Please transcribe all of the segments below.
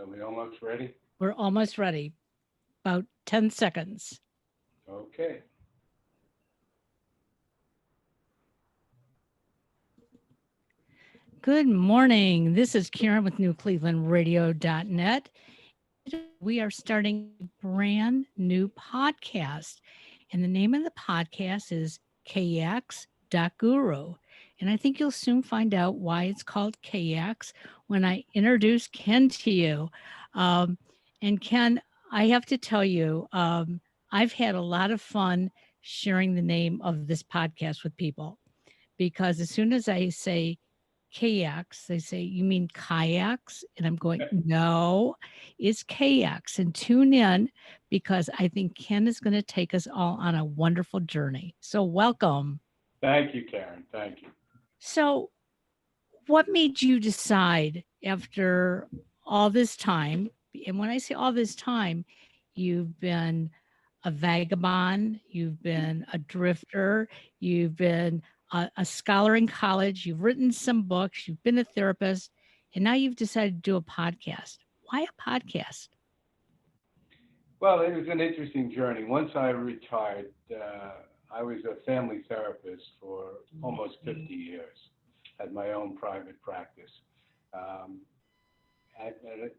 Are we almost ready? We're almost ready. About 10 seconds. Okay. Good morning. This is Karen with NewClevelandRadio.net. We are starting a brand new podcast. And the name of the podcast is Kyaks.guru. And I think you'll soon find out why it's called Kyaks when I introduce Ken to you. Um, and Ken, I have to tell you, I've had a lot of fun sharing the name of this podcast with people because as soon as I say kayaks, they say, "You mean kayaks?" And I'm going, "No, it's kayaks." And tune in because I think Ken is going to take us all on a wonderful journey. So, welcome. Thank you, Karen. Thank you. So, what made you decide after all this time? And when I say all this time, you've been a vagabond, you've been a drifter, you've been a scholar in college, you've written some books, you've been a therapist, and now you've decided to do a podcast. Why a podcast? Well, it was an interesting journey. Once I retired, I was a family therapist for almost 50 years. Had my own private practice. Um, at a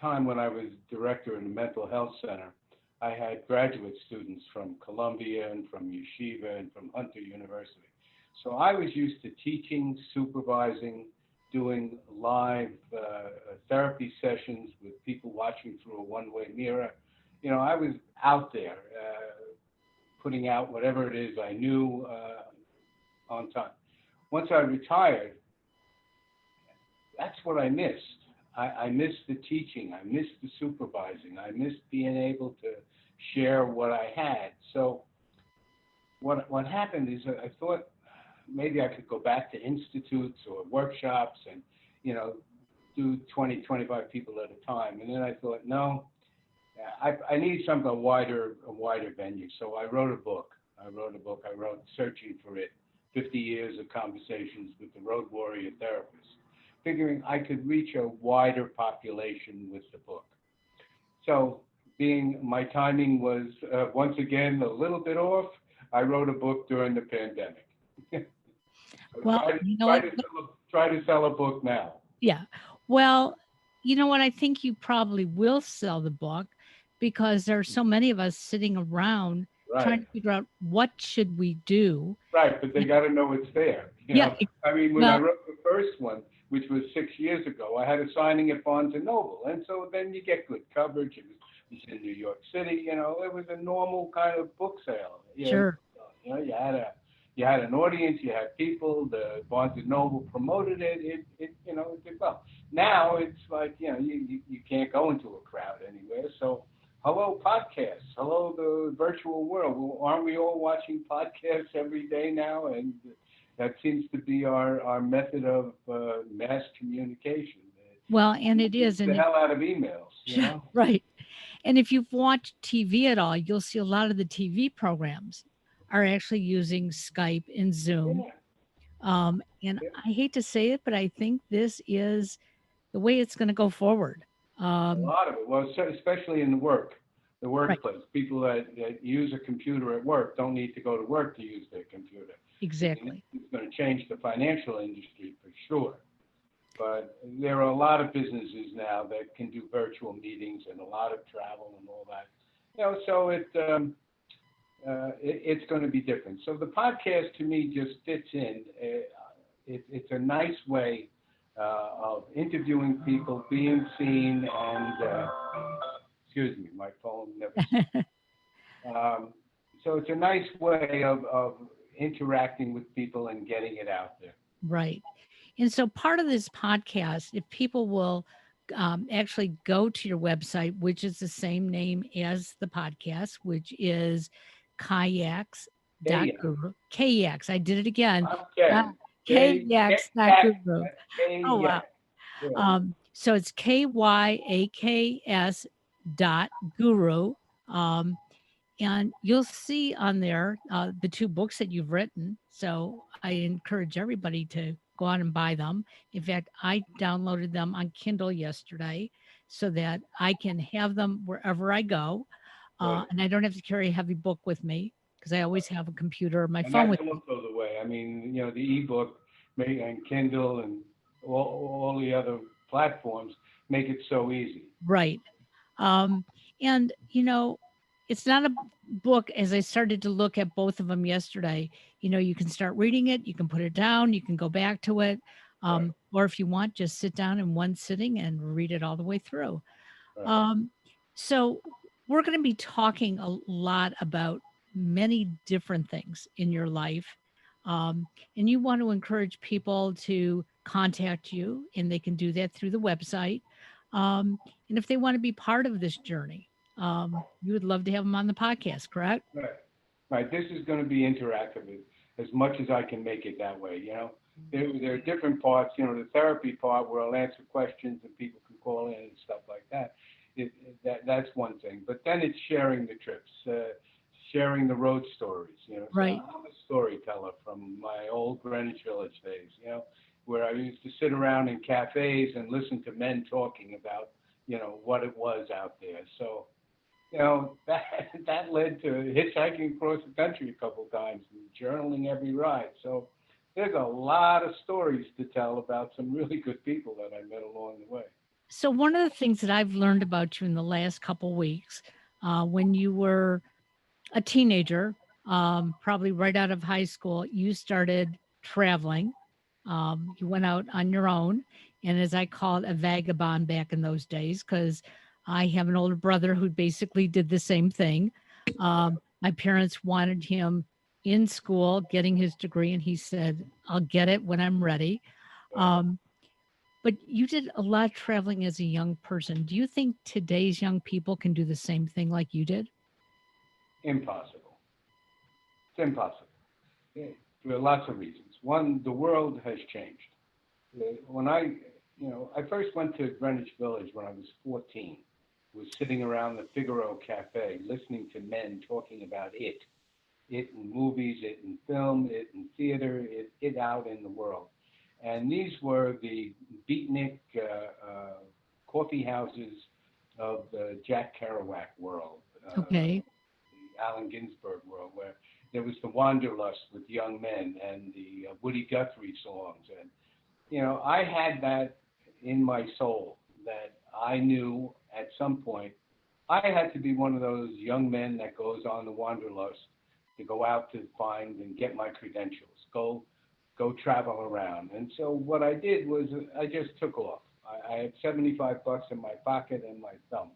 time when I was director in a mental health center, I had graduate students from Columbia and from Yeshiva and from Hunter University. So I was used to teaching, supervising, doing live therapy sessions with people watching through a one-way mirror. I was out there putting out whatever it is I knew on time. Once I retired, that's what I missed. I missed the teaching. I missed the supervising. I missed being able to share what I had. So what happened is I thought maybe I could go back to institutes or workshops and, do 20, 25 people at a time. And then I thought, no, I need something a wider venue. So I wrote a book. I wrote Searching for It, 50 Years of Conversations with the Road Warrior Therapist, figuring I could reach a wider population with the book. So being my timing was once again a little bit off, I wrote a book during the pandemic. So Well, you know what? try to sell a book now. Yeah. Well, you know what? I think you probably will sell the book because there are so many of us sitting around trying Right. to figure out what should we do. Right, but they And- got to know it's there. yeah. I mean, when I Well, wrote the first one, which was 6 years ago, I had a signing at Barnes and Noble, and so then you get good coverage. It was in New York City. It was a normal kind of book sale. sure. You had an audience, you had people. The Barnes and Noble promoted it. It did well. Now it's like you can't go into a crowd anywhere. So hello, podcasts. Hello, the virtual world. Well, aren't we all watching podcasts every day now? And that seems to be our method of mass communication. Well, and it is. The And if, hell out of emails, right. And if you've watched TV at all, you'll see a lot of the TV programs are actually using Skype and Zoom. Yeah. And I hate to say it, but I think this is the way it's going to go forward. A lot of it. Well, especially in the Right. workplace. People that use a computer at work don't need to go to work to use their computer. Exactly. It's going to change the financial industry for sure. But there are a lot of businesses now that can do virtual meetings and a lot of travel and all that. So it's going to be different. So the podcast to me just fits in. It's a nice way of interviewing people, being seen, and excuse me, my phone never. So it's a nice way of interacting with people and getting it out there. Right. And so part of this podcast, if people will actually go to your website, which is the same name as the podcast, which is Kayak. kayaks.guru. Kayaks. I did it again. Okay. Kayaks.guru. Oh, wow. Kayak. Yeah. So it's KYAKS dot guru. And you'll see on there the two books that you've written. So I encourage everybody to go out and buy them. In fact, I downloaded them on Kindle yesterday. so that I can have them wherever I go. Good. And I don't have to carry a heavy book with me because I always have a computer or my And phone that's with me. also the way. I mean, the ebook and Kindle and all the other platforms make it so easy. Right. Um, and, it's not a book, as I started to look at both of them yesterday, you can start reading it, you can put it down, you can go back to it. Right, Or if you want, just sit down in one sitting and read it all the way through. right. Um, so we're going to be talking a lot about many different things in your life. And you want to encourage people to contact you, and they can do that through the website. Um, and if they want to be part of this journey, you would love to have them on the podcast, correct? Right. Right. This is going to be interactive as much as I can make it that way. There are different parts. The therapy part where I'll answer questions and people can call in and stuff like that. That's one thing. But then it's sharing the trips, sharing the road stories. So Right. I'm a storyteller from my old Greenwich Village days. Where I used to sit around in cafes and listen to men talking about what it was out there. So that that led to hitchhiking across the country a couple times and journaling every ride. So there's a lot of stories to tell about some really good people that I met along the way. So one of the things that I've learned about you in the last couple weeks, when you were a teenager, probably right out of high school, you started traveling. You went out on your own, and as I called a vagabond back in those days, because I have an older brother who basically did the same thing. My parents wanted him in school getting his degree, and he said, "I'll get it when I'm ready." Right. Um, but you did a lot of traveling as a young person. Do you think today's young people can do the same thing like you did? Impossible. It's impossible. For lots of reasons. One, the world has changed. When I first went to Greenwich Village when I was 14. Was sitting around the Figaro Cafe listening to men talking about it in movies, it in film, it in theater, it out in the world. And these were the beatnik coffee houses of the Jack Kerouac world, Okay. the Allen Ginsberg world, where there was the Wanderlust with young men and the Woody Guthrie songs. And, I had that in my soul that I knew at some point I had to be one of those young men that goes on the wanderlust to go out to find and get my credentials, go travel around. And so what I did was I just took off. I had 75 bucks in my pocket and my thumb.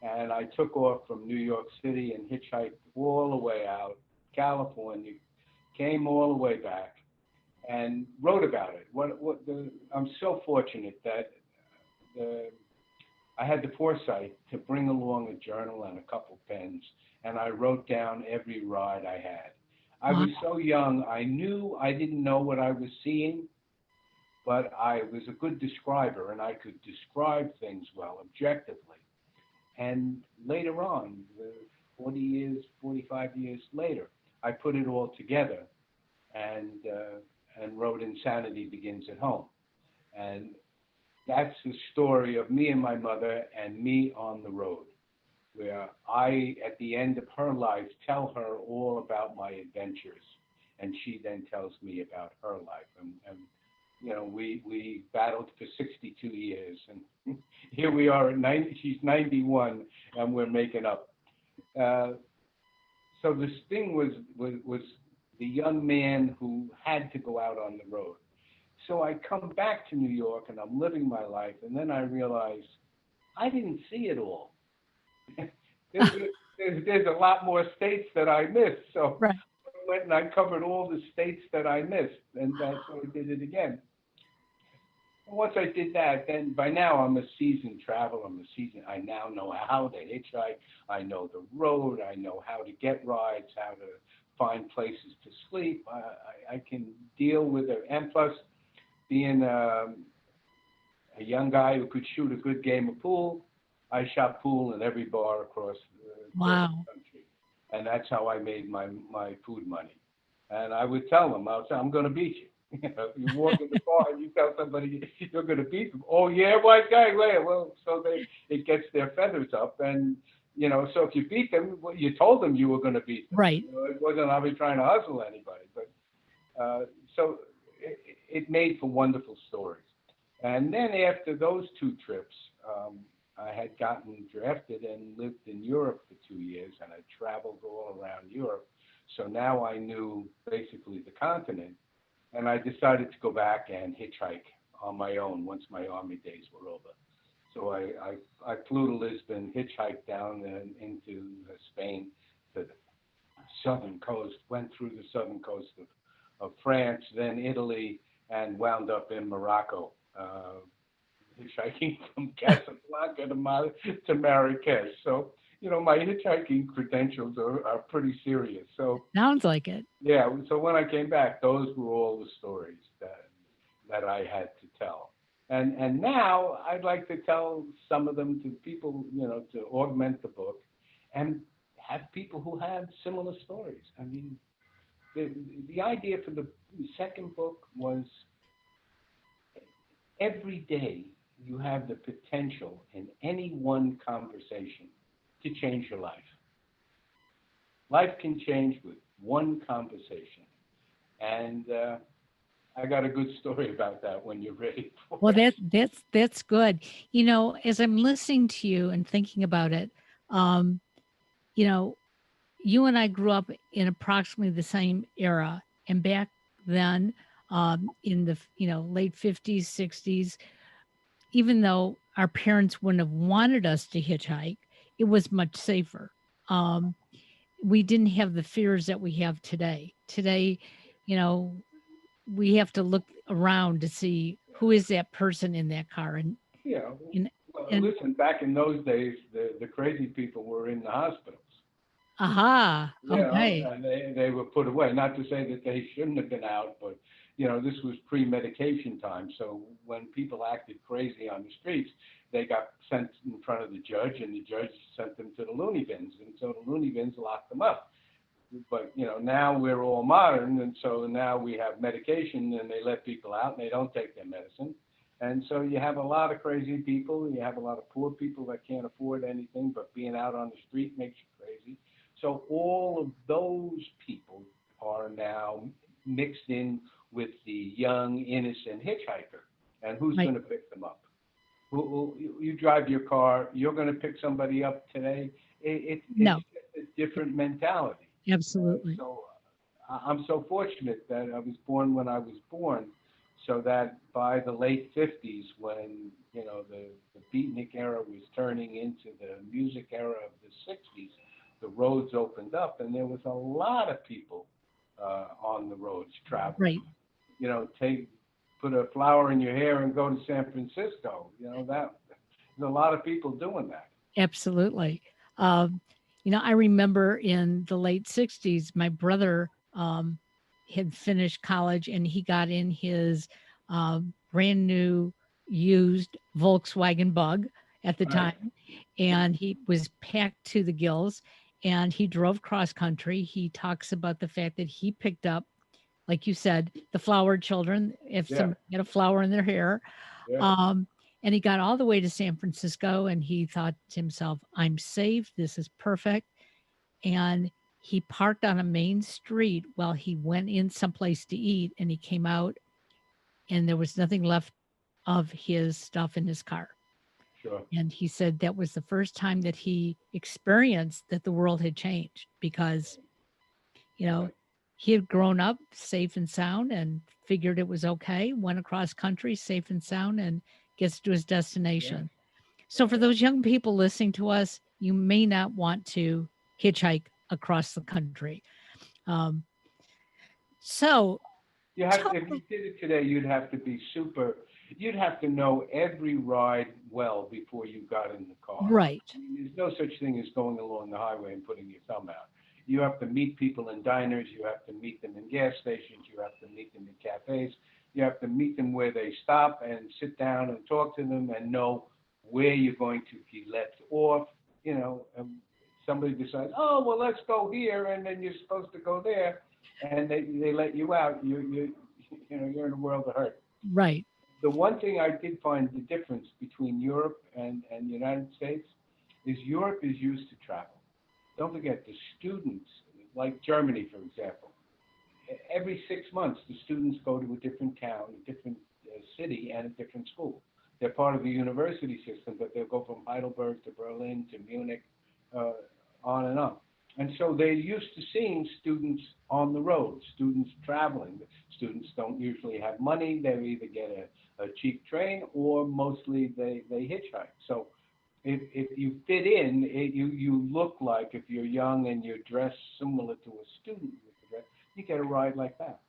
And I took off from New York City and hitchhiked all the way out, California, came all the way back and wrote about it. I'm so fortunate that the I had the foresight to bring along a journal and a couple pens, and I wrote down every ride I had. I Wow. was so young, I knew I didn't know what I was seeing, but I was a good describer and I could describe things well, objectively. And later on, 40 years, 45 years later, I put it all together and wrote Insanity Begins at Home. And that's the story of me and my mother and me on the road, where I, at the end of her life, tell her all about my adventures, and she then tells me about her life. And we battled for 62 years, and here we are at 90. She's 91, and we're making up. Uh, so this thing was the young man who had to go out on the road. So I come back to New York and I'm living my life, and then I realize I didn't see it all. there's, there's a lot more states that I missed. So Right. I went and I covered all the states that I missed, and that's so I did it again. And once I did that, then by now I'm a seasoned traveler. I now know how to hitchhike. I know the road. I know how to get rides, how to find places to sleep. I can deal with it. And plus, being a young guy who could shoot a good game of pool, I shot pool in every bar across Wow. the country, and that's how I made my food money. And I would tell them, I'm going to beat You walk in the car and you tell somebody you're going to beat them. Oh yeah, white guy, yeah. Well, so it gets their feathers up, and so if you beat them, well, you told them you were going to beat them. Right. It wasn't I was trying to hustle anybody, but so it made for wonderful stories. And then after those two trips, I had gotten drafted and lived in Europe for 2 years, and I traveled all around Europe. So now I knew basically the continent, and I decided to go back and hitchhike on my own once my army days were over. So I flew to Lisbon, hitchhiked down into Spain to the southern coast, went through the southern coast of France, then Italy, and wound up in Morocco, hitchhiking from Casablanca to Marrakesh. So, my hitchhiking credentials are pretty serious. So, Sounds like it. yeah, so when I came back, those were all the stories that I had to tell. And now I'd like to tell some of them to people, to augment the book and have people who have similar stories. I mean, the idea for the second book was every day you have the potential in any one conversation to change your life. Life can change with one conversation. And I got a good story about that when you're ready for Well, it. that's good. As I'm listening to you and thinking about it, um, you know, you and I grew up in approximately the same era, and back then, in the late 50s, 60s, even though our parents wouldn't have wanted us to hitchhike, it was much safer. Um, we didn't have the fears that we have today. Today, you know, we have to look around to see who is that person in that car, Yeah. and Well, and listen, back in those days, the crazy people were in the hospitals. aha, okay, And they were put away. Not to say that they shouldn't have been out, but this was pre-medication time. So when people acted crazy on the streets, they got sent in front of the judge, and the judge sent them to the loony bins, and so the loony bins locked them up. But now we're all modern, and so now we have medication, and they let people out, and they don't take their medicine. And so you have a lot of crazy people. You have a lot of poor people that can't afford anything, but being out on the street makes you crazy. So all of those people are now mixed in with the young, innocent hitchhiker. And who's right, going to pick them up? You drive your car, you're going to pick somebody up today. It's no, just a different mentality. absolutely, So I'm so fortunate that I was born when I was born, so that by the late 50s, when the beatnik era was turning into the music era of the 60s, the roads opened up, and there was a lot of people on the roads traveling. right, Take put a flower in your hair and go to San Francisco. That there's a lot of people doing that. absolutely. Um, I remember in the late '60s, my brother had finished college and he got in his brand new used Volkswagen Bug at the Right. time, and he was packed to the gills. And he drove cross country. He talks about the fact that he picked up, like you said, the flower children, if Yeah. somebody had a flower in their hair. Yeah. Um, and he got all the way to San Francisco and he thought to himself, I'm safe. This is perfect. And he parked on a main street while he went in someplace to eat, and he came out and there was nothing left of his stuff in his car. Sure. And he said that was the first time that he experienced that the world had changed because, you know, Right. he had grown up safe and sound and figured it was okay, went across country safe and sound and gets to his Yeah. destination. So for those young people listening to us, you may not want to hitchhike across the country. Um, so You have talk if you did it today, you'd have to be super. You'd have to know every ride well before you got in the car. right, I mean, there's no such thing as going along the highway and putting your thumb out. You have to meet people in diners. You have to meet them in gas stations. You have to meet them in cafes. You have to meet them where they stop and sit down and talk to them and know where you're going to be let off. Somebody decides, oh well, let's go here, and then you're supposed to go there, and they let you out. you're in a world of hurt. Right. The one thing I did find the difference between Europe and the United States is Europe is used to travel. Don't forget the students, like Germany, for example. Every 6 months, the students go to a different town, a different city, and a different school. They're part of the university system, but they'll go from Heidelberg to Berlin to Munich, uh, on and on. And so they're used to seeing students on the road, students traveling. Students don't usually have money. They either get a cheap train or mostly they hitchhike. So if you fit in, you look like, if you're young and you're dressed similar to a student, you get a ride like that.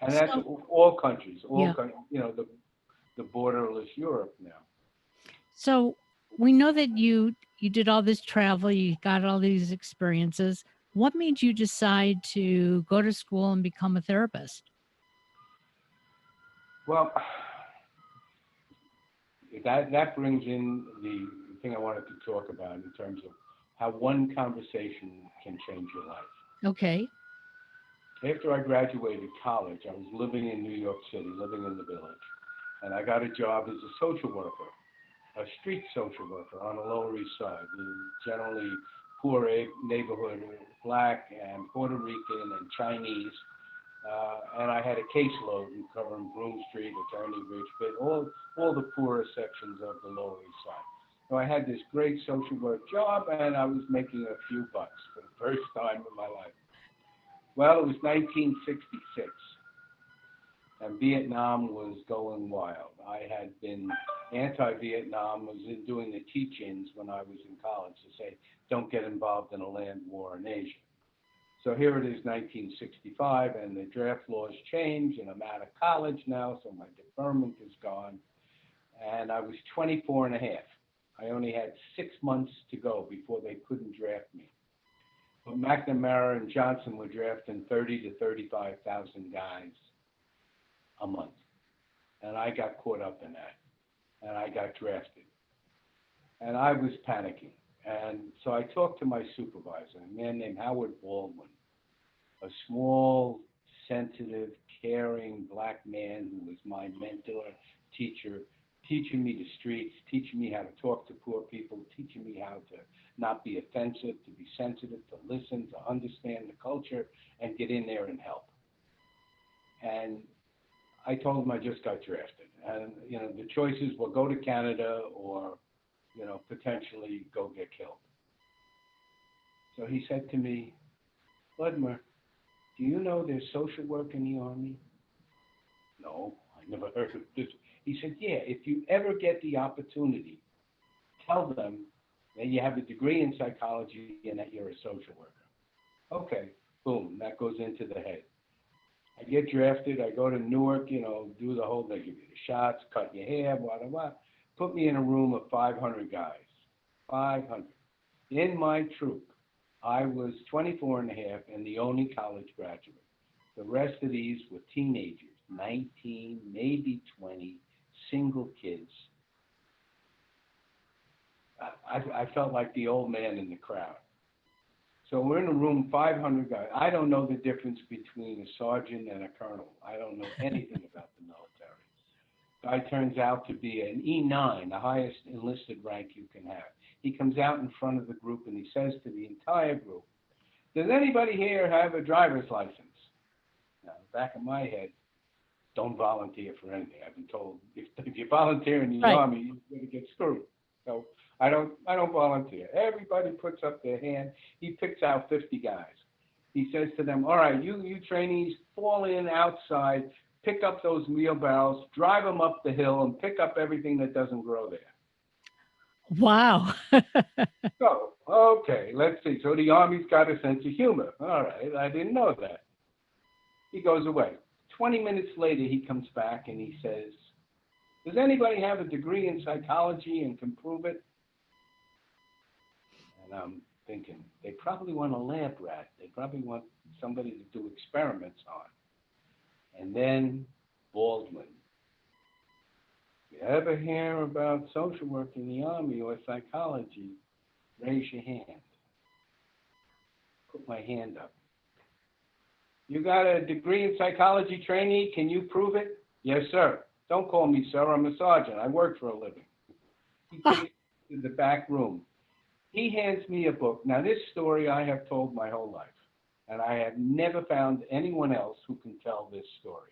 And that's So, all countries, yeah. the borderless Europe now. So we know that you did all this travel, you got all these experiences. What made you decide to go to school and become a therapist? Well, that brings in the thing I wanted to talk about in terms of how one conversation can change your life. Okay. After I graduated college, I was living in New York City, living in the village, and I got a job as a social worker, a street social worker on the Lower East Side, generally poor neighborhood, black and Puerto Rican and Chinese. And I had a caseload covering Broome Street, Attorney Ridge, but all the poorer sections of the Lower East Side. So I had this great social work job, and I was making a few bucks for the first time in my life. Well, it was 1966, and Vietnam was going wild. I had been anti-Vietnam, was doing the teach-ins when I was in college to say, don't get involved in a land war in Asia. So here it is, 1965, and the draft laws change, and I'm out of college now, so my deferment is gone. And I was 24 and a half. I only had 6 months to go before they couldn't draft me. But McNamara and Johnson were drafting 30 to 35,000 guys a month. And I got caught up in that, and I got drafted. And I was panicking. And so I talked to my supervisor, a man named Howard Baldwin, a small, sensitive, caring black man who was my mentor, teacher, teaching me the streets, teaching me how to talk to poor people, teaching me how to not be offensive, to be sensitive, to listen, to understand the culture, and get in there and help. And I told him I just got drafted. And, the choices were go to Canada or, potentially go get killed. So he said to me, Ludmer, do you know there's social work in the Army? No, I never heard of this. He said, yeah, if you ever get the opportunity, tell them that you have a degree in psychology and that you're a social worker. Okay, boom, that goes into the head. I get drafted, I go to Newark, do the whole, they give you the shots, cut your hair, blah, blah, blah. Put me in a room of 500 guys, 500. In my troop, I was 24 and a half and the only college graduate. The rest of these were teenagers, 19, maybe 20, single kids. I felt like the old man in the crowd. So we're in a room, 500 guys. I don't know the difference between a sergeant and a colonel. I don't know anything about the military. Guy turns out to be an E9, the highest enlisted rank you can have. He comes out in front of the group and he says to the entire group, does anybody here have a driver's license? Now, back of my head, don't volunteer for anything. I've been told if you volunteer in the Right. Army, you're going to get screwed. So I don't volunteer. Everybody puts up their hand. He picks out 50 guys. He says to them, all right, you trainees, fall in outside, pick up those wheelbarrows, drive them up the hill, and pick up everything that doesn't grow there. Wow. So, okay, let's see. So the Army's got a sense of humor. All right, I didn't know that. He goes away. 20 minutes later, he comes back and he says, does anybody have a degree in psychology and can prove it? And I'm thinking, they probably want a lab rat. They probably want somebody to do experiments on. And then Baldwin. If you ever hear about social work in the Army or psychology, raise your hand. Put my hand up. You got a degree in psychology, trainee? Can you prove it? Yes, sir. Don't call me sir. I'm a sergeant. I work for a living. He takes me to the back room. He hands me a book. Now, this story I have told my whole life, and I have never found anyone else who can tell this story.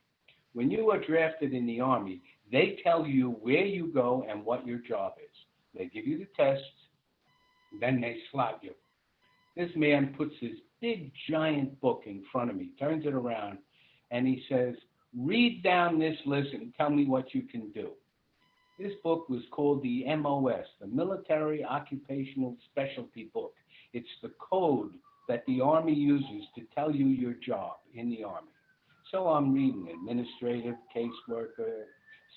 When you are drafted in the Army, they tell you where you go and what your job is. They give you the tests, then they slot you. This man puts his big, giant book in front of me, turns it around, and he says, read down this list and tell me what you can do. This book was called the MOS, the Military Occupational Specialty Book. It's the code that the Army uses to tell you your job in the Army. So I'm reading administrative caseworker,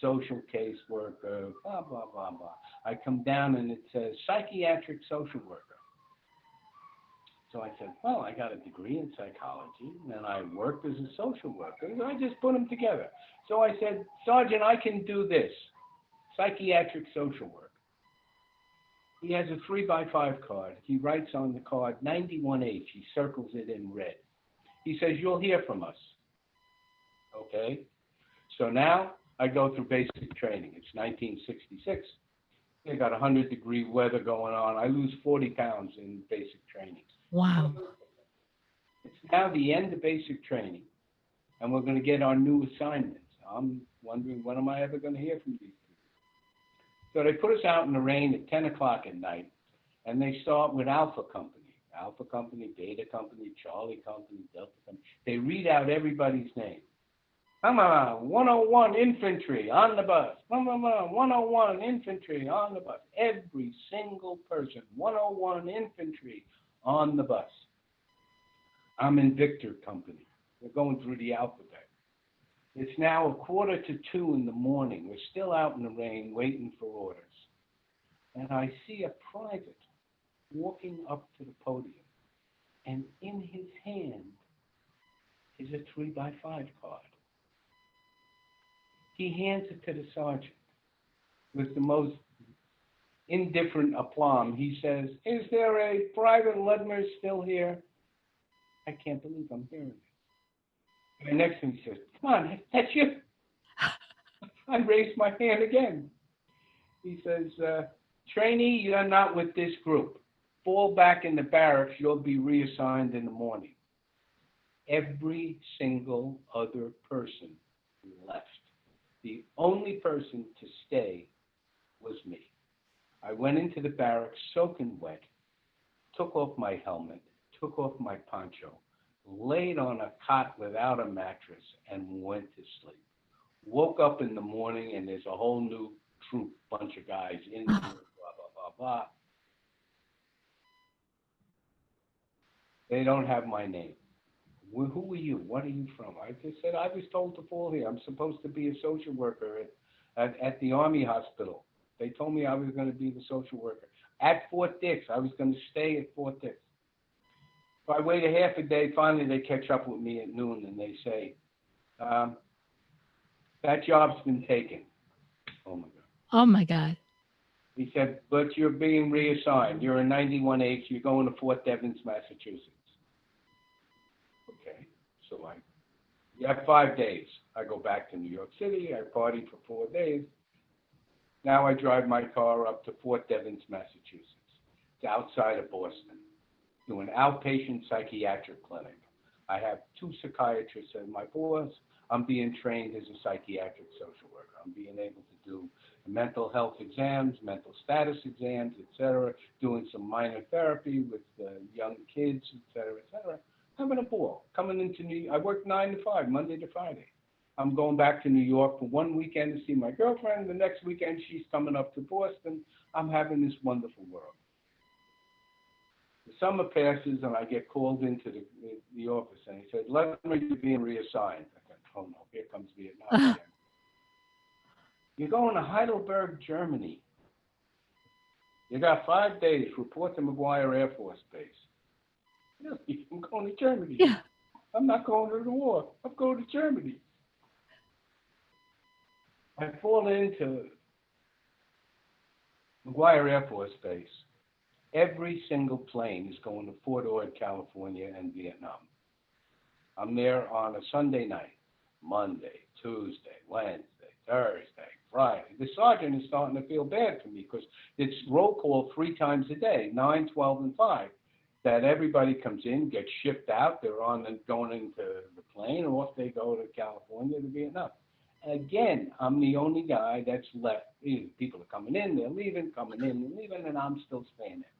social caseworker, blah, blah, blah, blah. I come down and it says psychiatric social worker. So I said, well, I got a degree in psychology, and I worked as a social worker. So I just put them together. So I said, Sergeant, I can do this, psychiatric social work. He has a 3x5 card. He writes on the card 91H. He circles it in red. He says, you'll hear from us. Okay? So now I go through basic training. It's 1966. They got 100-degree weather going on. I lose 40 pounds in basic training. Wow. It's now the end of basic training, and we're going to get our new assignments. I'm wondering, when am I ever going to hear from these people? So they put us out in the rain at 10 o'clock at night, and they start with Alpha Company, Beta Company, Charlie Company, Delta Company. They read out everybody's name. 101 infantry on the bus. 101 infantry on the bus. Every single person, 101 infantry on the bus. I'm in Victor Company. We're going through the alphabet. It's now 1:45 in the morning. We're still out in the rain waiting for orders. And I see a private walking up to the podium. And in his hand is a 3x5 card. He hands it to the sergeant with the most indifferent aplomb. He says, is there a Private Ludmer still here? I can't believe I'm hearing it. And next thing he says, come on, that's you. I raised my hand again. He says, trainee, you're not with this group. Fall back in the barracks. You'll be reassigned in the morning. Every single other person left. The only person to stay was me. I went into the barracks soaking wet, took off my helmet, took off my poncho, laid on a cot without a mattress, and went to sleep. Woke up in the morning, and there's a whole new troop, bunch of guys in there, blah, blah, blah, blah. They don't have my name. Who are you? What are you from? I just said, I was told to fall here. I'm supposed to be a social worker at the Army hospital. They told me I was going to be the social worker. At Fort Dix, I was going to stay at Fort Dix. So I waited half a day. Finally, they catch up with me at noon, and they say, that job's been taken. Oh, my God. Oh, my God. He said, but you're being reassigned. You're a 91H. You're going to Fort Devens, Massachusetts. Okay. So you have 5 days. I go back to New York City. I party for 4 days. Now I drive my car up to Fort Devens, Massachusetts. It's outside of Boston. To an outpatient psychiatric clinic. I have 2 psychiatrists as my boss. I'm being trained as a psychiatric social worker. I'm being able to do mental health exams, mental status exams, etc., doing some minor therapy with young kids, etc., etc. Having a ball. Coming into New York. I work 9 to 5, Monday to Friday. I'm going back to New York for one weekend to see my girlfriend. The next weekend, she's coming up to Boston. I'm having this wonderful world. The summer passes, and I get called into the office, and he said, Ludmer, you're being reassigned. I said, oh, no, here comes Vietnam again. You're going to Heidelberg, Germany. You got 5 days. Report to McGuire Air Force Base. Really? I'm going to Germany. Yeah. I'm not going to the war. I'm going to Germany. I fall into McGuire Air Force Base. Every single plane is going to Fort Ord, California, and Vietnam. I'm there on a Sunday night, Monday, Tuesday, Wednesday, Thursday, Friday. The sergeant is starting to feel bad for me because it's roll call 3 times a day, 9, 12, and 5. That everybody comes in, gets shipped out. They're on and going into the plane, or off they go to California to Vietnam. Again, I'm the only guy that's left. People are coming in, they're leaving, coming in and leaving, and I'm still staying there.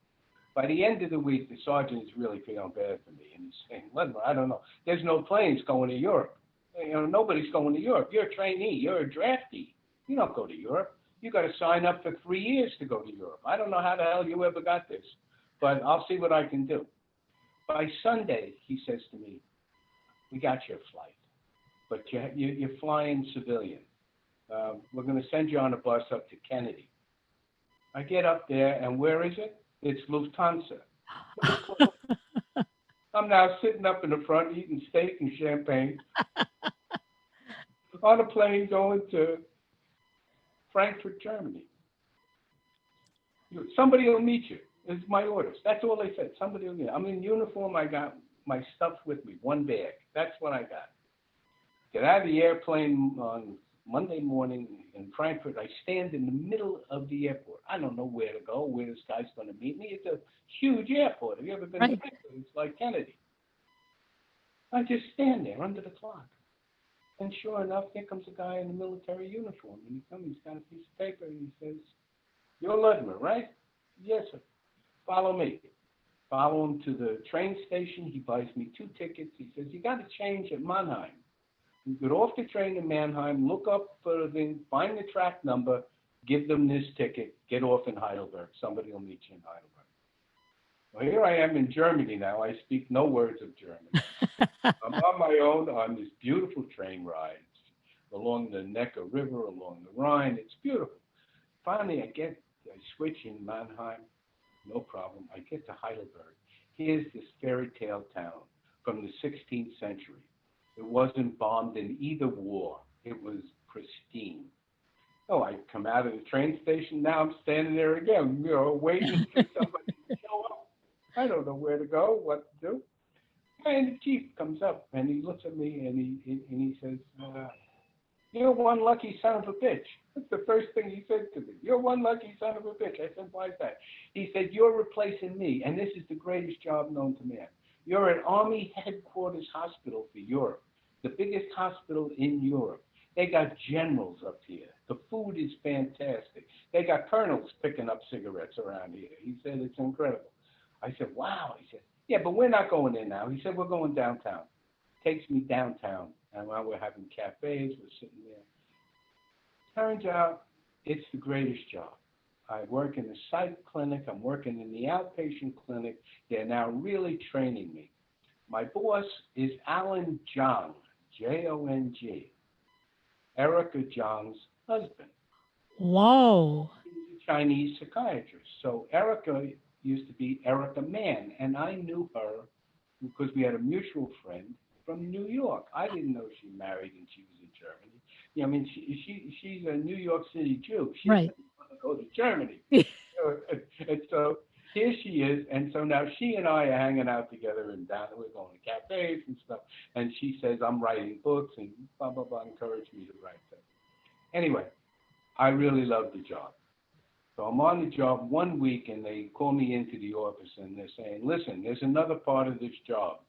By the end of the week, the sergeant is really feeling bad for me, and he's saying, Ludmer, I don't know. There's no planes going to Europe. Nobody's going to Europe. You're a trainee. You're a draftee. You don't go to Europe. You got to sign up for 3 years to go to Europe. I don't know how the hell you ever got this, but I'll see what I can do. By Sunday, he says to me, we got your flight, but you're flying civilian. We're going to send you on a bus up to Kennedy. I get up there, and where is it? It's Lufthansa. I'm now sitting up in the front eating steak and champagne on a plane going to Frankfurt, Germany. Somebody will meet you. It's my orders. That's all they said. Somebody will meet you. I'm in uniform. I got my stuff with me, 1 bag. That's what I got. Get out of the airplane on Monday morning in Frankfurt. I stand in the middle of the airport. I don't know where to go, where this guy's going to meet me. It's a huge airport. Have you ever been to Frankfurt? It's like Kennedy. I just stand there under the clock. And sure enough, here comes a guy in a military uniform. And he's got a piece of paper, and he says, you're Ludmer, right? Yes, sir. Follow me. Follow him to the train station. He buys me 2 tickets. He says, you got to change at Mannheim. You get off the train in Mannheim, look up for the thing, find the track number, give them this ticket, get off in Heidelberg. Somebody will meet you in Heidelberg. Well, here I am in Germany now. I speak no words of German. I'm on my own on this beautiful train ride along the Neckar River, along the Rhine. It's beautiful. Finally, I switch in Mannheim, no problem. I get to Heidelberg. Here's this fairy tale town from the 16th century. It wasn't bombed in either war. It was pristine. Oh, I come out of the train station. Now I'm standing there again, waiting for somebody to show up. I don't know where to go, what to do. And the chief comes up, and he looks at me, and he says, you're one lucky son of a bitch. That's the first thing he said to me. You're one lucky son of a bitch. I said, why is that? He said, you're replacing me, and this is the greatest job known to man. You're at Army Headquarters Hospital for Europe, the biggest hospital in Europe. They got generals up here. The food is fantastic. They got colonels picking up cigarettes around here. He said, it's incredible. I said, wow. He said, yeah, but we're not going in now. He said, we're going downtown. Takes me downtown, and while we're having cafes, we're sitting there. Turns out it's the greatest job. I work in the psych clinic. I'm working in the outpatient clinic. They're now really training me. My boss is Alan Zhang, Jong, Erica Zhang's husband. Whoa. He's a Chinese psychiatrist. So Erica used to be Erica Mann, and I knew her because we had a mutual friend from New York. I didn't know she married and she was in Germany. Yeah, I mean, she's a New York City Jew. She doesn't want to go to Germany. And so here she is, and so now she and I are hanging out together, and down we're going to cafes and stuff. And she says I'm writing books and blah blah blah, encouraged me to write them. Anyway, I really love the job. So I'm on the job 1 week, and they call me into the office, and they're saying, listen, there's another part of this job.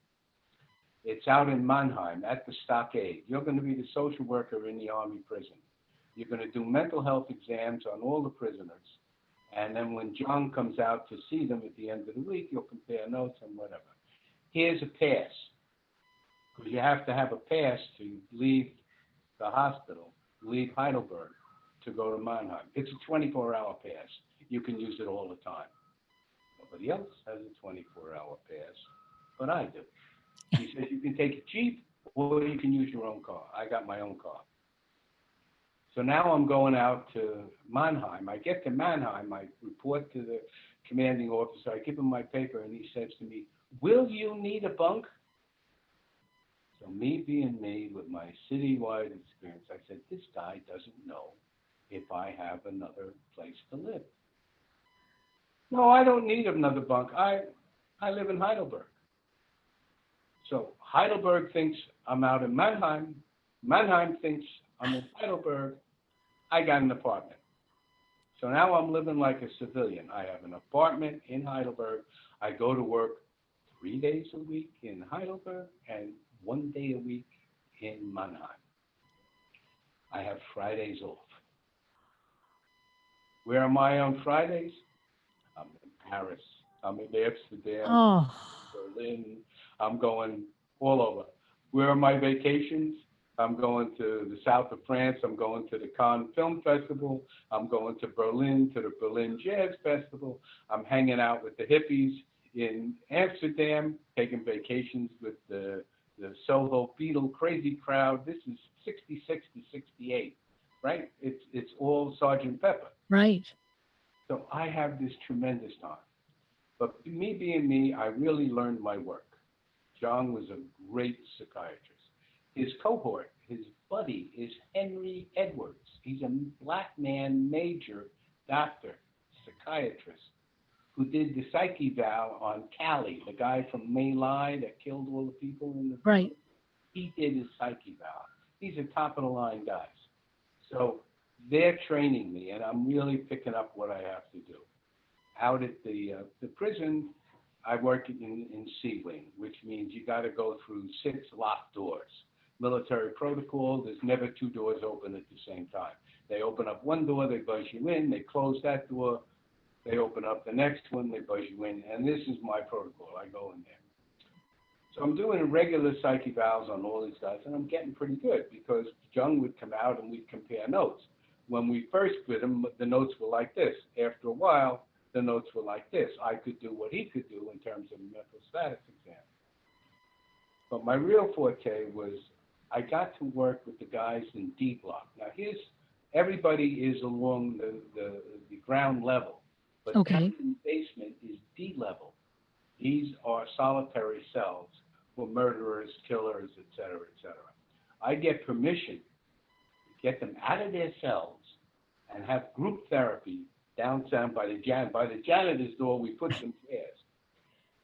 It's out in Mannheim at the stockade. You're going to be the social worker in the Army prison. You're going to do mental health exams on all the prisoners. And then when John comes out to see them at the end of the week, you'll compare notes and whatever. Here's a pass, because you have to have a pass to leave the hospital, leave Heidelberg to go to Mannheim. It's a 24-hour pass. You can use it all the time. Nobody else has a 24-hour pass, but I do. He says you can take a Jeep or you can use your own car. I got my own car. So now I'm going out to Mannheim. I get to Mannheim. I report to the commanding officer. I give him my paper, and he says to me, will you need a bunk? So me being me with my citywide experience, I said, this guy doesn't know if I have another place to live. No, I don't need another bunk. I live in Heidelberg. So Heidelberg thinks I'm out in Mannheim. Mannheim thinks I'm in Heidelberg. I got an apartment. So now I'm living like a civilian. I have an apartment in Heidelberg. I go to work 3 days a week in Heidelberg and 1 day a week in Mannheim. I have Fridays off. Where am I on Fridays? I'm in Paris. I'm in Amsterdam, Oh, Berlin. I'm going all over. Where are my vacations? I'm going to the south of France. I'm going to the Cannes Film Festival. I'm going to Berlin, to the Berlin Jazz Festival. I'm hanging out with the hippies in Amsterdam, taking vacations with the Soho Beatle crazy crowd. This is 66 to 68, right? It's all Sergeant Pepper. right. So I have this tremendous time. But me being me, I really learned my work. John was a great psychiatrist. His cohort, his buddy, is Henry Edwards. He's a black man, major doctor, psychiatrist, who did the psyche vow on Cali, the guy from My Lai that killed all the people in the Right. He did his psyche vow. These are top of the line guys. So they're training me, and I'm really picking up what I have to do. Out at the prison, I work in C Wing, which means you got to go through 6 locked doors. Military protocol, there's never 2 doors open at the same time. They open up one door, they buzz you in, they close that door, they open up the next one, they buzz you in, and this is my protocol. I go in there. So I'm doing regular psyche vows on all these guys, and I'm getting pretty good because Jung would come out and we'd compare notes. When we first did them, the notes were like this. After a while, the notes were like this. I could do what he could do in terms of mental status exam. But my real forte was I got to work with the guys in D block. Now, everybody is along the ground level, but Okay. down in the basement is D level. These are solitary cells for murderers, killers, et cetera, et cetera. I get permission to get them out of their cells and have group therapy downtown by the janitor's door. We put some chairs.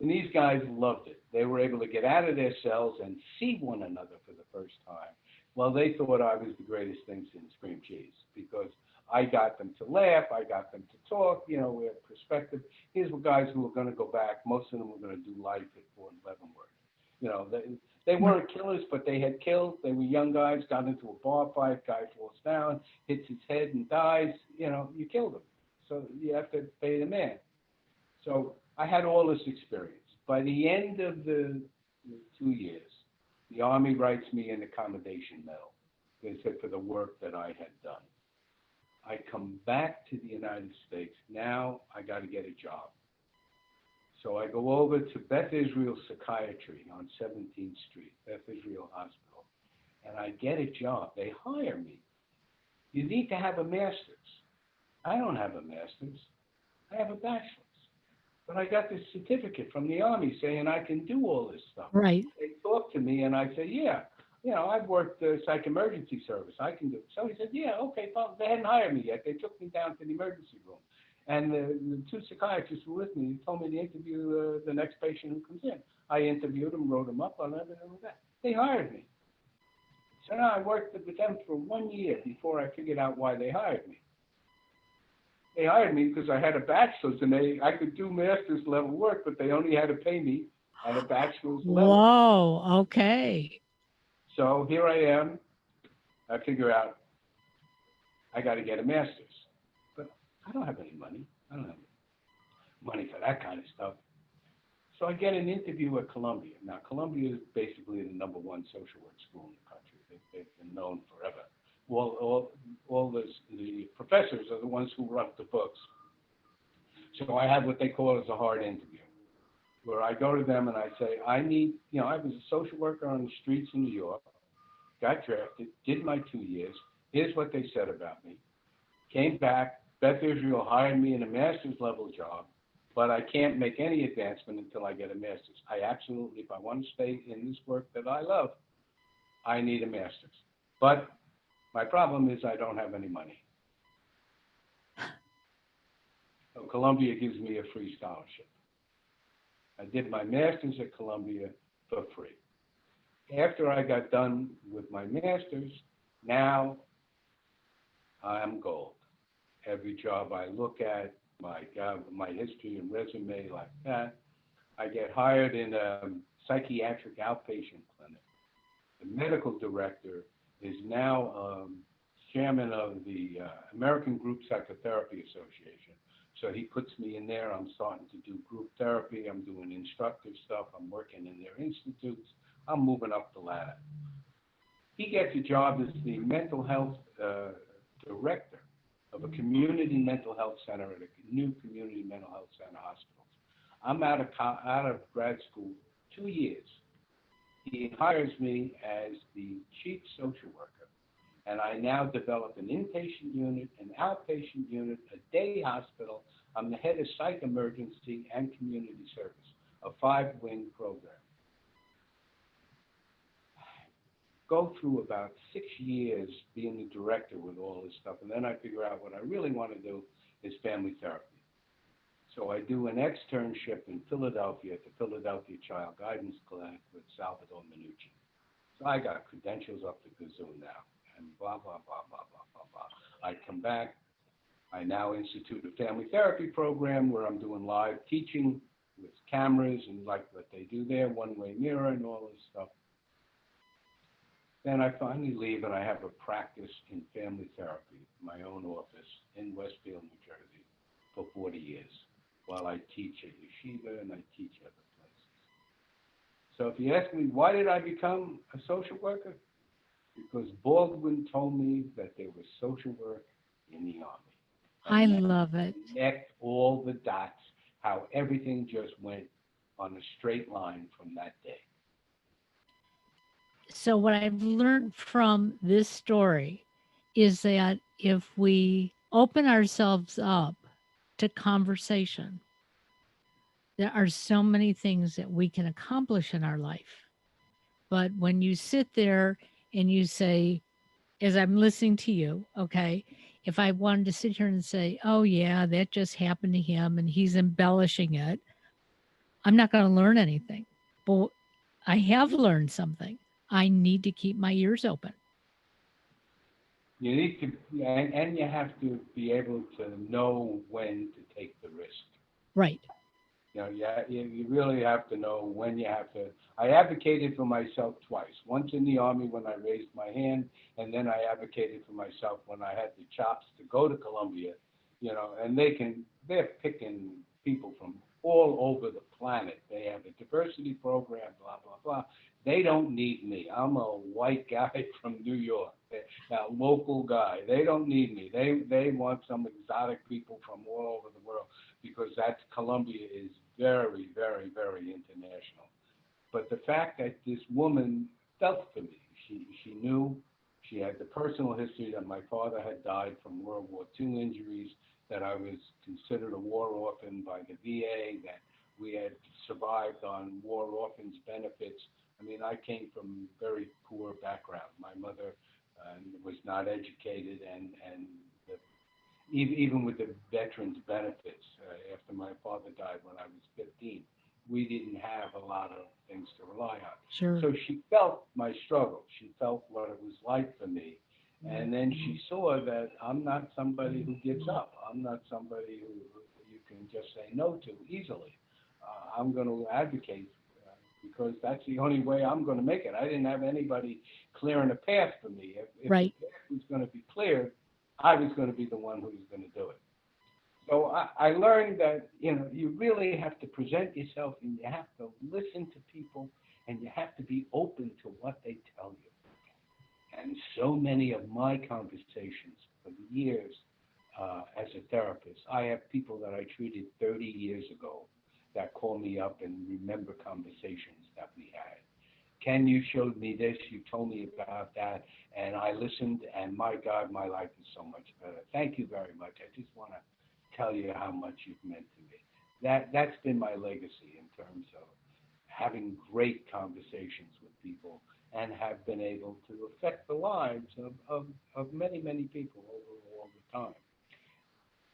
And these guys loved it. They were able to get out of their cells and see one another for the first time. Well, they thought I was the greatest thing since cream cheese because I got them to laugh. I got them to talk. We have perspective. These were guys who were going to go back. Most of them were going to do life at Fort Leavenworth. They weren't killers, but they had killed. They were young guys, got into a bar fight. Guy falls down, hits his head and dies. You killed him. So you have to pay the man. So I had all this experience. By the end of the 2 years, the Army writes me an accommodation medal. They said for the work that I had done. I come back to the United States. Now I got to get a job. So I go over to Beth Israel Psychiatry on 17th Street, Beth Israel Hospital, and I get a job. They hire me. You need to have a master's. I don't have a master's. I have a bachelor's. But I got this certificate from the Army saying I can do all this stuff. Right. They talk to me, and I say, yeah. I've worked psych emergency service. I can do it. So he said, yeah, okay, fine. They hadn't hired me yet. They took me down to the emergency room. And the 2 psychiatrists were with me. They told me to interview the next patient who comes in. I interviewed them, wrote them up on everything like that. They hired me. So now I worked with them for 1 year before I figured out why they hired me. They hired me because I had a bachelor's and I could do master's level work, but they only had to pay me at a bachelor's level. Whoa. Okay. So here I am. I figure out I got to get a master's, but I don't have any money. I don't have money for that kind of stuff. So I get an interview at Columbia. Now, Columbia is basically the #1 social work school in the country. They've been known forever. All the professors are the ones who wrote the books. So I have what they call as a hard interview, where I go to them and I say, I was a social worker on the streets in New York, got drafted, did my 2 years. Here's what they said about me. Came back, Beth Israel hired me in a master's level job, but I can't make any advancement until I get a master's. I absolutely, if I want to stay in this work that I love, I need a master's. But my problem is I don't have any money. So Columbia gives me a free scholarship. I did my master's at Columbia for free. After I got done with my master's, now I'm gold. Every job I look at, my history and resume like that, I get hired in a psychiatric outpatient clinic. The medical director is now chairman of the American Group Psychotherapy Association. So he puts me in there. I'm starting to do group therapy. I'm doing instructive stuff. I'm working in their institutes. I'm moving up the ladder. He gets a job as the mental health director of a community mental health center at a new community mental health center hospitals. I'm out of grad school 2 years. He hires me as the chief social worker, and I now develop an inpatient unit, an outpatient unit, a day hospital. I'm the head of psych emergency and community service, a 5-wing program. Go through about 6 years being the director with all this stuff, and then I figure out what I really want to do is family therapy. So I do an externship in Philadelphia at the Philadelphia Child Guidance Clinic with Salvador Minucci. So I got credentials up to kazoo now, and blah, blah, blah, blah, blah, blah, blah. I come back. I now institute a family therapy program where I'm doing live teaching with cameras and like what they do there, one-way mirror and all this stuff. Then I finally leave and I have a practice in family therapy, my own office in Westfield, New Jersey, for 40 years, while I teach at yeshiva and I teach other places. So if you ask me, why did I become a social worker? Because Baldwin told me that there was social work in the Army. I And love it. connect all the dots, how everything just went on a straight line from that day. So, what I've learned from this story is that if we open ourselves up to conversation, there are so many things that we can accomplish in our life. But when you sit there and you say, as I'm listening to you, okay, if I wanted to sit here and say, oh, yeah, that just happened to him and he's embellishing it, I'm not going to learn anything. But I have learned something. I need to keep my ears open. You need to, and you have to be able to know when to take the risk. Right. You know, you really have to know when you have to. I advocated for myself twice. Once in the Army when I raised my hand, and then I advocated for myself when I had the chops to go to Columbia. You know, and they're picking people from all over the planet. They have a diversity program, blah, blah, blah. They don't need me. I'm a white guy from New York, a local guy. They don't need me. They want some exotic people from all over the world, because that's Columbia is very, very, very international. But the fact that this woman felt for me, she knew, she had the personal history that my father had died from World War II injuries, that I was considered a war orphan by the VA, that we had survived on war orphans benefits. I mean, I came from very poor background. My mother was not educated, and the even with the veterans benefits, after my father died when I was 15, we didn't have a lot of things to rely on. Sure. So she felt my struggle. She felt what it was like for me. And then she saw that I'm not somebody who gives up. I'm not somebody who you can just say no to easily. I'm going to advocate because that's the only way I'm going to make it. I didn't have anybody clearing a path for me. If Right. the path was going to be cleared, I was going to be the one who was going to do it. So I learned that, you know, you really have to present yourself and you have to listen to people and you have to be open to what they tell you. And so many of my conversations for the years as a therapist, I have people that I treated 30 years ago that call me up and remember conversations that we had. Ken, you showed me this, you told me about that, and I listened, and my God, my life is so much better. Thank you very much. I just want to tell you how much you've meant to me. That's been my legacy in terms of having great conversations with people and have been able to affect the lives of many, many people over all the time.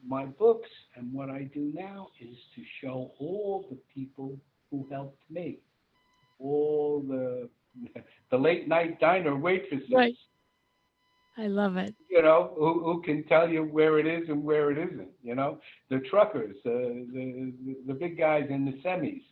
My books and what I do now is to show all the people who helped me, all the the late night diner waitresses, Right. I love it. who can tell you where it is and where it isn't, the truckers, the big guys in the semis,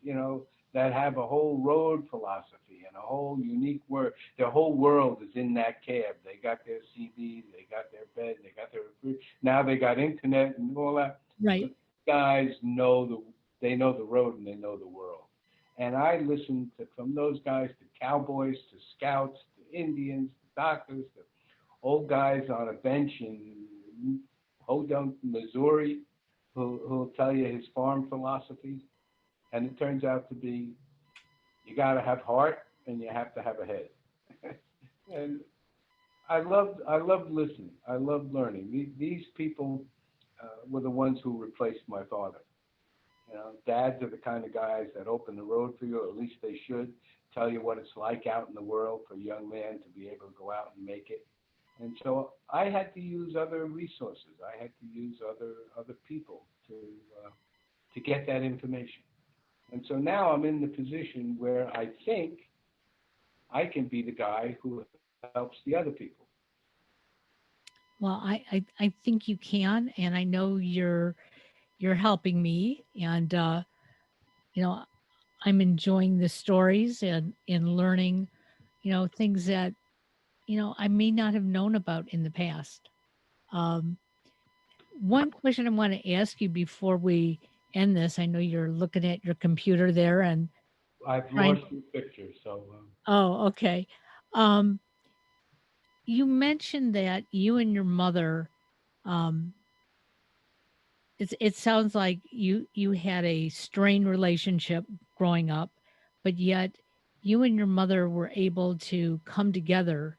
that have a whole road philosophy and a whole unique word. Their whole world is in that cab. They got their CDs, they got their bed, they got their food. Now they got internet and all that. Right. But guys they know the road and they know the world. And I listen to from those guys to cowboys to scouts to Indians to doctors to old guys on a bench in Hodunk, Missouri, who'll tell you his farm philosophy. And it turns out to be you got to have heart and you have to have a head. And I loved listening. I loved learning. These people were the ones who replaced my father. Dads are the kind of guys that open the road for you, or at least they should, tell you what it's like out in the world for a young man to be able to go out and make it. And so I had to use other resources. I had to use other people to get that information. And so now I'm in the position where I think I can be the guy who helps the other people. Well, I think you can, and I know you're helping me, and you know I'm enjoying the stories and learning, things that I may not have known about in the past. Um, One question I want to ask you before we end this, I know you're looking at your computer there and I've trying. lost your picture, so Oh, okay. Um, you mentioned that you and your mother, um, it sounds like you had a strained relationship growing up, but yet you and your mother were able to come together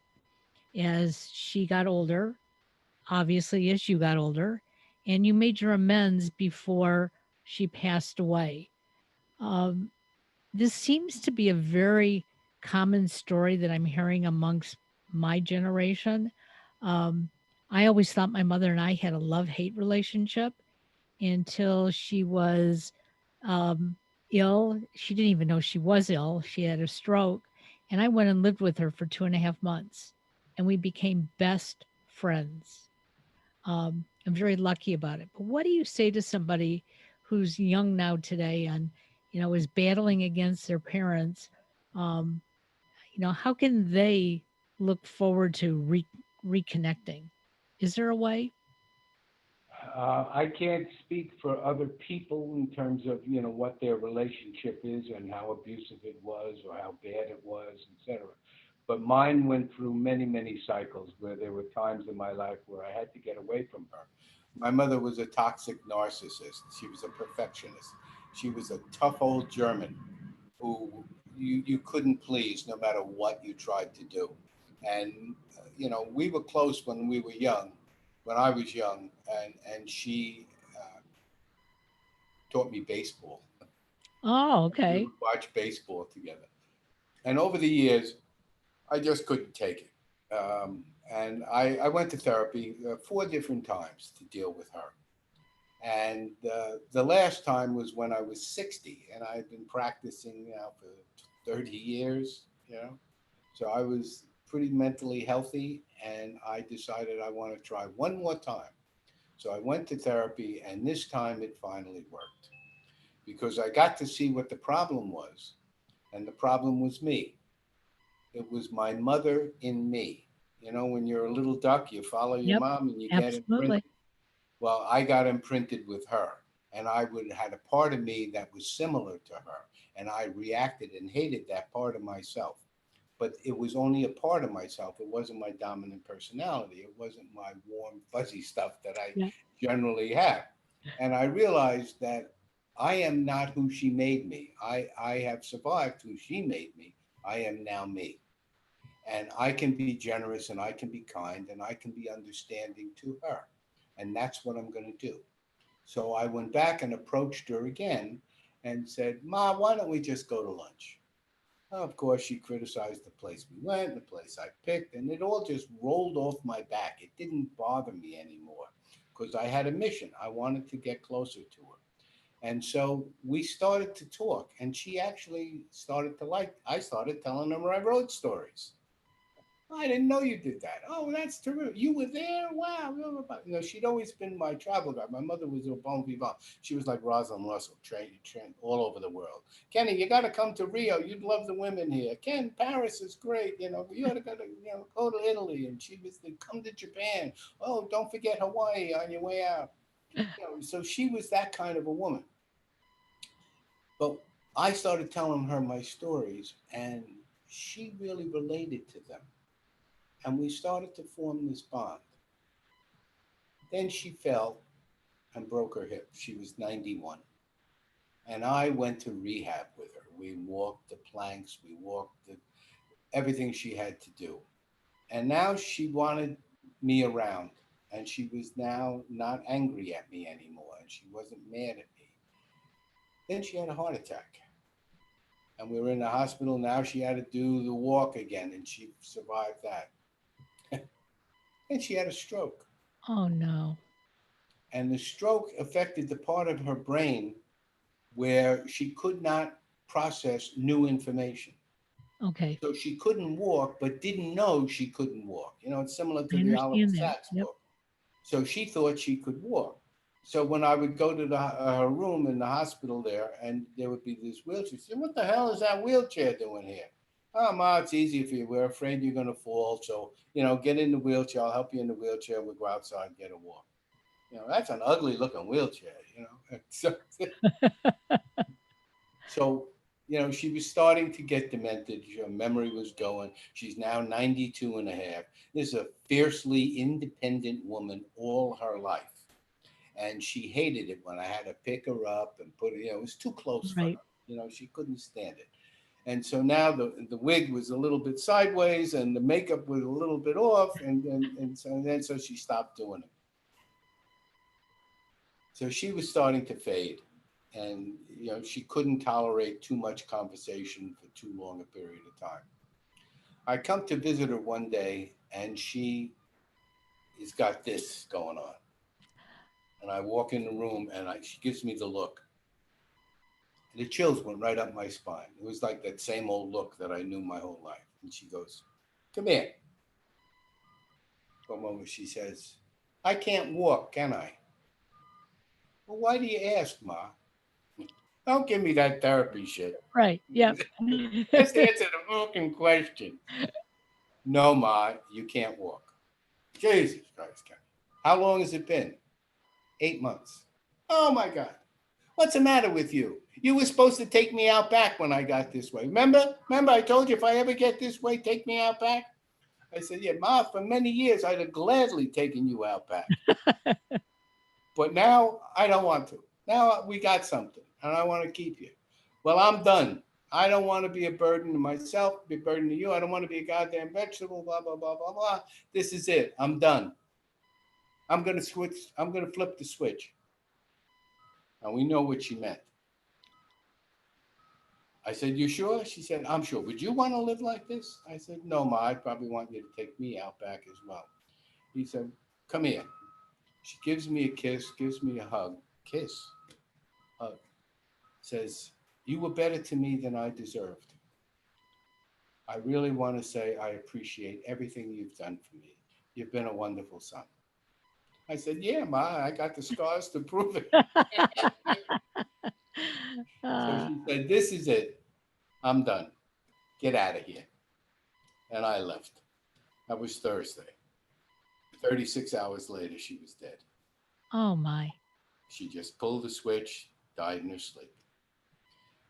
as she got older, obviously as you got older, and you made your amends before she passed away. Um, this seems to be a very common story that I'm hearing amongst my generation. Um, I always thought my mother and I had a love hate relationship until she was um, ill. She didn't even know she was ill. She had a stroke. And I went and lived with her for 2.5 months, and we became best friends. I'm very lucky about it. But what do you say to somebody who's young now today and, is battling against their parents? Um, how can they look forward to reconnecting? Is there a way? I can't speak for other people in terms of what their relationship is and how abusive it was or how bad it was, etc. But mine went through many, many cycles where there were times in my life where I had to get away from her. My mother was a toxic narcissist. She was a perfectionist. She was a tough old German who you couldn't please no matter what you tried to do. And we were close when we were young, when I was young, and she taught me baseball. Oh, We okay. would watch baseball together. And over the years, I just couldn't take it. And I went to therapy 4 different times to deal with her. And the last time was when I was 60, and I've been practicing now for 30 years, So I was pretty mentally healthy, and I decided I want to try one more time. So I went to therapy, and this time it finally worked because I got to see what the problem was. And the problem was me. It was my mother in me. When you're a little duck, you follow your Yep. mom and you get Absolutely. imprinted. Well, I got imprinted with her, and I would had a part of me that was similar to her, and I reacted and hated that part of myself. But it was only a part of myself. It wasn't my dominant personality. It wasn't my warm, fuzzy stuff that I Yeah. generally have. And I realized that I am not who she made me. I have survived who she made me. I am now me. And I can be generous and I can be kind and I can be understanding to her. And that's what I'm going to do. So I went back and approached her again and said, Ma, why don't we just go to lunch? Of course, she criticized the place we went, the place I picked, and it all just rolled off my back. It didn't bother me anymore because I had a mission. I wanted to get closer to her. And so we started to talk, and she actually started to like. I started telling her I wrote stories. I didn't know you did that. Oh, that's terrific. You were there? Wow. Blah, blah, blah. She'd always been my travel guide. My mother was a bon vivant. She was like Rosalind Russell, trained all over the world. Kenny, you got to come to Rio. You'd love the women here. Ken, Paris is great. You ought to go to Italy. And she was like, come to Japan. Oh, don't forget Hawaii on your way out. So she was that kind of a woman. But I started telling her my stories, and she really related to them. And we started to form this bond. Then she fell and broke her hip. She was 91. And I went to rehab with her. We walked the planks, we walked everything she had to do. And now she wanted me around. And she was now not angry at me anymore. And she wasn't mad at me. Then she had a heart attack. And we were in the hospital. Now she had to do the walk again. And she survived that. And she had a stroke. Oh, no. And the stroke affected the part of her brain where she could not process new information. Okay. So she couldn't walk, but didn't know she couldn't walk. It's similar I to the Oliver understand that. Sacks Yep. book. So she thought she could walk. So when I would go to her room in the hospital there, and there would be this wheelchair, she said, "What the hell is that wheelchair doing here?" "Oh, Ma, it's easy for you. We're afraid you're going to fall. So, get in the wheelchair. I'll help you in the wheelchair. We'll go outside and get a walk." That's an ugly looking wheelchair. So, she was starting to get demented. Her memory was going. She's now 92 and a half. This is a fiercely independent woman all her life. And she hated it when I had to pick her up and put her, it was too close for Right. her. She couldn't stand it. And so now the wig was a little bit sideways and the makeup was a little bit off. And so she stopped doing it. So she was starting to fade, and she couldn't tolerate too much conversation for too long a period of time. I come to visit her one day, and she has got this going on. And I walk in the room, and she gives me the look. And the chills went right up my spine. It was like that same old look that I knew my whole life. And she goes, "Come here." For a moment, she says, "I can't walk, can I?" "Well, why do you ask, Ma?" Don't give me that therapy shit. Right. Yep. Just answer the fucking question. "No, Ma, you can't walk." Jesus Christ, Ken. How long has it been? 8 months. Oh my God. What's the matter with you? You were supposed to take me out back when I got this way. Remember I told you if I ever get this way, take me out back? I said, "Yeah, Ma, for many years I'd have gladly taken you out back. But now I don't want to. Now we got something and I want to keep you." "Well, I'm done. I don't want to be a burden to myself, be a burden to you. I don't want to be a goddamn vegetable, blah, blah, blah, blah, blah. This is it. I'm done. I'm going to switch. I'm going to flip the switch." And we know what she meant. I said, "You sure?" She said, "I'm sure. Would you want to live like this?" I said, "No, Ma, I'd probably want you to take me out back as well." He said, "Come here." She gives me a kiss, gives me a hug. Kiss. Hug. Says, "You were better to me than I deserved. I really want to say I appreciate everything you've done for me. You've been a wonderful son." I said, "Yeah, Ma, I got the scars to prove it." So Uh, she said, "This is it. I'm done. Get out of here." And I left. That was Thursday. 36 hours later, she was dead. oh my. She just pulled the switch, died in her sleep.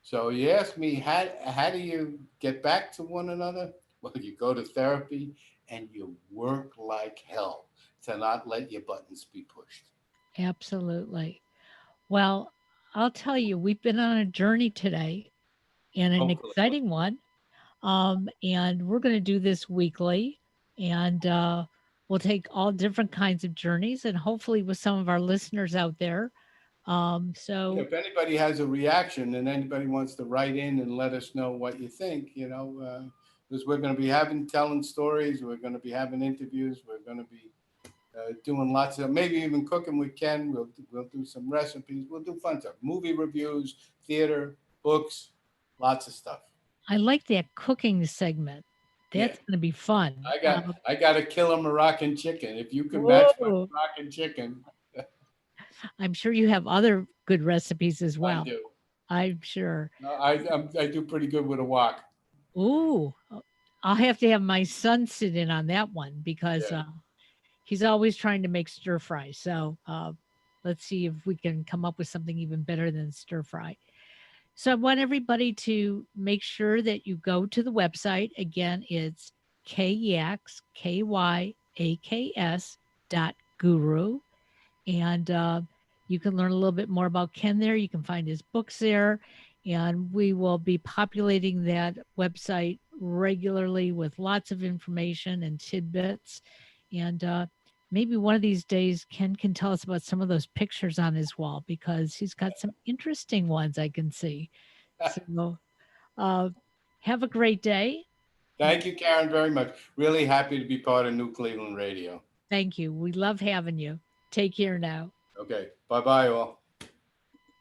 So you ask me, how do you get back to one another? Well, you go to therapy and you work like hell to not let your buttons be pushed. Absolutely. Well, I'll tell you, we've been on a journey today and an Hopefully. exciting one. And we're going to do this weekly. And we'll take all different kinds of journeys and hopefully with some of our listeners out there. So, If anybody has a reaction and anybody wants to write in and let us know what you think, because we're going to be telling stories, we're going to be having interviews, we're going to be doing lots of, maybe even cooking with Ken. We'll do some recipes. We'll do fun stuff. Movie reviews, theater, books, lots of stuff. I like that cooking segment. Yeah. That's going to be fun. I got a killer Moroccan chicken. If you can match my Whoa. Moroccan chicken, I'm sure you have other good recipes as I well. do. I'm sure. No, I do pretty good with a wok. Ooh, I'll have to have my son sit in on that one because Yeah. he's always trying to make stir fry. So let's see if we can come up with something even better than stir fry. So I want everybody to make sure that you go to the website. Again, it's Kyaks, Kyaks.guru. And you can learn a little bit more about Ken there. You can find his books there. And we will be populating that website regularly with lots of information and tidbits. And maybe one of these days, Ken can tell us about some of those pictures on his wall because he's got some interesting ones I can see. So uh, have a great day. Thank you, Karen, very much. Really happy to be part of New Cleveland Radio. Thank you. We love having you. Take care now. Okay. Bye-bye, all.